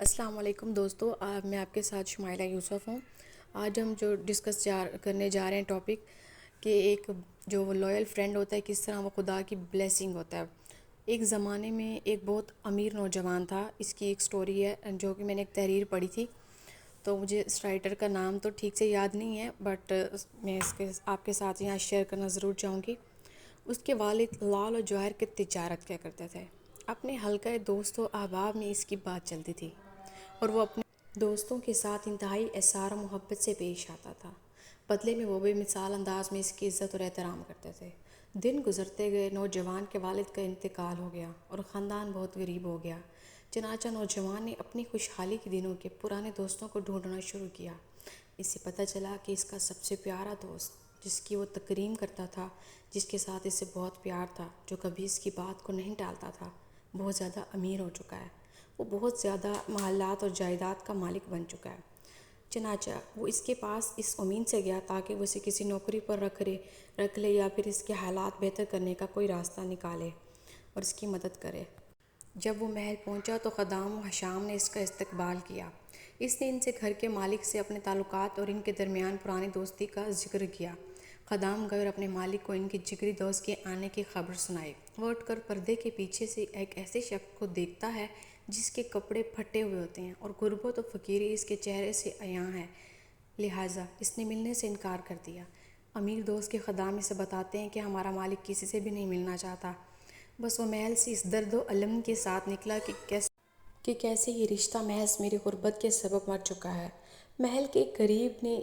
السلام علیکم دوستو، میں آپ کے ساتھ شمائلہ یوسف ہوں۔ آج ہم جو ڈسکس کرنے جا رہے ہیں ٹاپک کہ ایک جو لوئل فرینڈ ہوتا ہے کس طرح وہ خدا کی بلیسنگ ہوتا ہے۔ ایک زمانے میں ایک بہت امیر نوجوان تھا، اس کی ایک سٹوری ہے جو کہ میں نے ایک تحریر پڑھی تھی، تو مجھے اس رائٹر کا نام تو ٹھیک سے یاد نہیں ہے، بٹ میں آپ کے ساتھ یہاں شیئر کرنا ضرور چاہوں گی۔ اس کے والد لال و جواہر کی تجارت کیا کرتے تھے۔ اپنے حلقہ دوست و احباب میں اس کی بات چلتی تھی اور وہ اپنے دوستوں کے ساتھ انتہائی احسار و محبت سے پیش آتا تھا۔ بدلے میں وہ بھی مثال انداز میں اس کی عزت اور احترام کرتے تھے۔ دن گزرتے گئے، نوجوان کے والد کا انتقال ہو گیا اور خاندان بہت غریب ہو گیا۔ چنانچہ نوجوان نے اپنی خوشحالی کے دنوں کے پرانے دوستوں کو ڈھونڈنا شروع کیا۔ اس سے پتہ چلا کہ اس کا سب سے پیارا دوست، جس کی وہ تکریم کرتا تھا، جس کے ساتھ اسے بہت پیار تھا، جو کبھی اس کی بات کو نہیں ٹالتا تھا، بہت زیادہ امیر ہو چکا ہے۔ وہ بہت زیادہ محلات اور جائیداد کا مالک بن چکا ہے۔ چنانچہ وہ اس کے پاس اس امید سے گیا تاکہ وہ اسے کسی نوکری پر رکھ لے یا پھر اس کے حالات بہتر کرنے کا کوئی راستہ نکالے اور اس کی مدد کرے۔ جب وہ محل پہنچا تو خدام و حشام نے اس کا استقبال کیا۔ اس نے ان سے گھر کے مالک سے اپنے تعلقات اور ان کے درمیان پرانی دوستی کا ذکر کیا۔ خدام گئے اور اپنے مالک کو ان کے جگری دوست کے آنے کی خبر سنائی۔ وہ اٹھ کر پردے کے پیچھے سے ایک ایسے شخص کو دیکھتا ہے جس کے کپڑے پھٹے ہوئے ہوتے ہیں اور غربت و فقیری اس کے چہرے سے عیاں ہے، لہٰذا اس نے ملنے سے انکار کر دیا۔ امیر دوست کے خدام اسے بتاتے ہیں کہ ہمارا مالک کسی سے بھی نہیں ملنا چاہتا، بس وہ محل سے اس درد و الم کے ساتھ نکلا کہ کیسے یہ رشتہ محض میری غربت کے سبب مر چکا ہے۔ محل کے قریب نے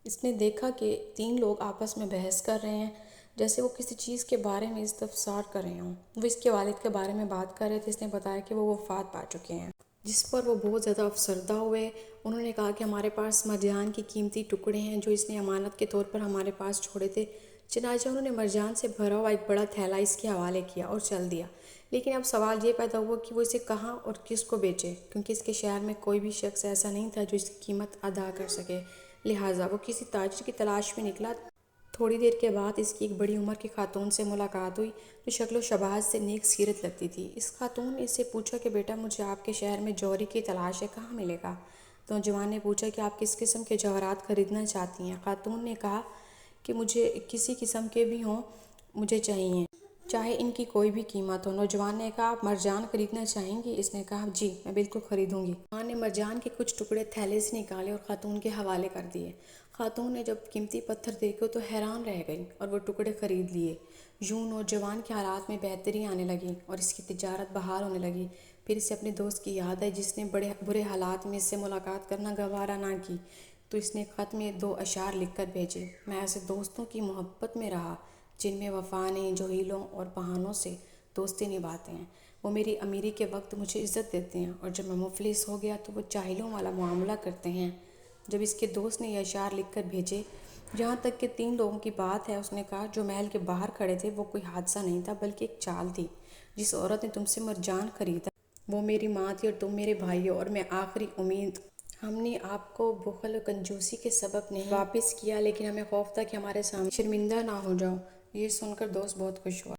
اس نے دیکھا کہ تین لوگ آپس میں بحث کر رہے ہیں، جیسے وہ کسی چیز کے بارے میں استفسار کر رہے ہوں۔ وہ اس کے والد کے بارے میں بات کر رہے تھے۔ اس نے بتایا کہ وہ وفات پا چکے ہیں، جس پر وہ بہت زیادہ افسردہ ہوئے۔ انہوں نے کہا کہ ہمارے پاس مرجان کے قیمتی ٹکڑے ہیں جو اس نے امانت کے طور پر ہمارے پاس چھوڑے تھے۔ چنانچہ انہوں نے مرجان سے بھرا ہوا ایک بڑا تھیلا اس کے حوالے کیا اور چل دیا۔ لیکن اب سوال یہ پیدا ہوا کہ وہ اسے کہاں اور کس کو بیچے، کیونکہ اس کے شہر میں کوئی بھی شخص ایسا نہیں تھا جو اس کی قیمت ادا کر سکے۔ لہٰذا وہ کسی تاجر کی تلاش میں نکلا۔ تھوڑی دیر کے بعد اس کی ایک بڑی عمر کی خاتون سے ملاقات ہوئی جو شکل و شباہت سے نیک سیرت لگتی تھی۔ اس خاتون نے اس سے پوچھا کہ بیٹا، مجھے آپ کے شہر میں جوہری کی تلاش ہے، کہاں ملے گا؟ نوجوان نے پوچھا کہ آپ کس قسم کے جواہرات خریدنا چاہتی ہیں؟ خاتون نے کہا کہ مجھے کسی قسم کے بھی ہوں مجھے چاہیے، چاہے ان کی کوئی بھی قیمت ہو۔ نوجوان نے کہا آپ مرجان خریدنا چاہیں گی؟ اس نے کہا جی، میں بالکل خریدوں گی۔ نوجوان نے مرجان کے کچھ ٹکڑے تھیلے سے نکالے اور خاتون کے حوالے کر دیے۔ خاتون نے جب قیمتی پتھر دیکھے تو حیران رہ گئی اور وہ ٹکڑے خرید لیے۔ یوں نوجوان کے حالات میں بہتری آنے لگی اور اس کی تجارت بحال ہونے لگی۔ پھر اسے اپنے دوست کی یاد آئی جس نے بڑے برے حالات میں اس سے ملاقات کرنا گوارا نہ کی، تو اس نے خط میں 2 اشعار لکھ کر بھیجے: میں ایسے دوستوں کی محبت میں رہا جن میں وفا نہیں، جو ہیلوں اور بہانوں سے دوستی نبھاتے ہیں۔ وہ میری امیری کے وقت مجھے عزت دیتے ہیں اور جب میں مفلس ہو گیا تو وہ جاہلوں والا معاملہ کرتے ہیں۔ جب اس کے دوست نے یہ اشعار لکھ کر بھیجے، جہاں تک کہ 3 لوگوں کی بات ہے، اس نے کہا جو محل کے باہر کھڑے تھے وہ کوئی حادثہ نہیں تھا بلکہ ایک چال تھی۔ جس عورت نے تم سے مرجان خریدا وہ میری ماں تھی اور تم میرے بھائی ہو، اور میں آخری امید۔ ہم نے آپ کو بخل و کنجوسی کے سبب نہیں واپس کیا، لیکن ہمیں خوف تھا کہ ہمارے سامنے شرمندہ نہ ہو جاؤ۔ یہ سن کر دوست بہت خوش ہوا۔